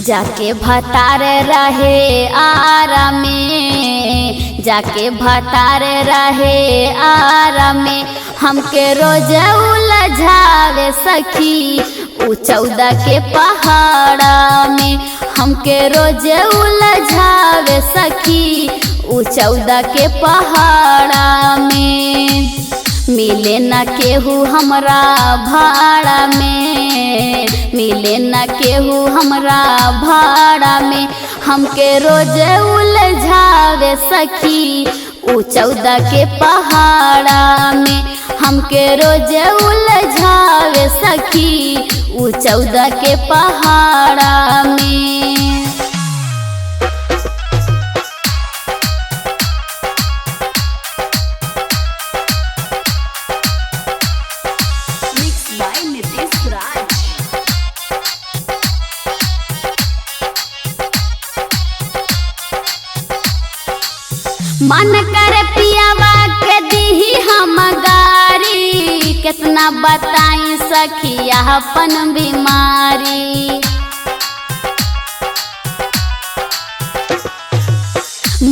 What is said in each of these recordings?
जाके भतार रहे आरा में, जाके भतार रहे आरा में, हमके रोज उलझावे सखी उ 14 के पहाड़ा में। हमके रोज उलझावे सखी उ 14 के पहाड़ा में। मिले न केहू हमरा भाड़ा में, मिले न केहू हमरा भाड़ा में। हमके रोज उलझावे सखी उ 14 के पहाड़ा में। हमके रोज उलझावे सखी उ 14 के पहाड़ा में। मन कर पियावा के दीही हम गारी, कितना बताई सखिया अपन बीमारी।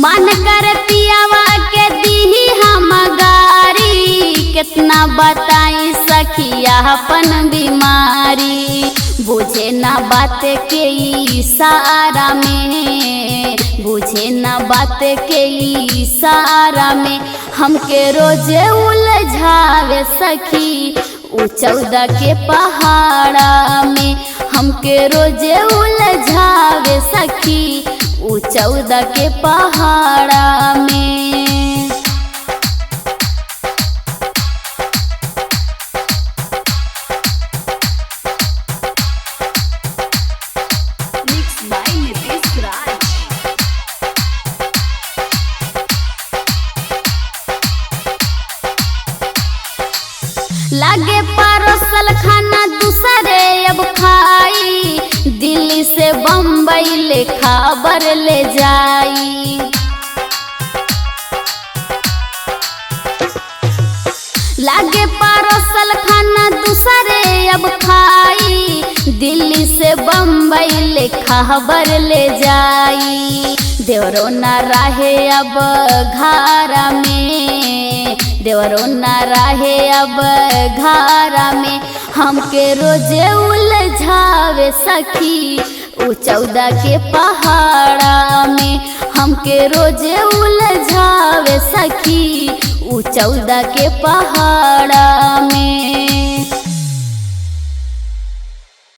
मन कर पियावा के दीही हम गारी, कितना बताई सखिया अपन बीमारी। बुझे ना बात के इशारा में, बुझे ना बात के इशारा में। हमके रोज उलझावे सखी उ 14 के पहाड़ा में। हमके रोज उलझावे सखी उ 14 के पहाड़ा में। लागे परोसल खाना दूसरे अब खाई, दिल्ली से बम्बई ले खबर ले जाई। लागे परोसल खाना दूसरे अब खाई, दिल्ली से बम्बई ले खबर ले जाई। देवरो न रहे अब घारा में, देवरो न रहे अब घारा में। हमके रोज उलझावे सखी उ 14 के पहाड़ा में। हमके रोज उलझावे सखी उ 14 के पहाड़ा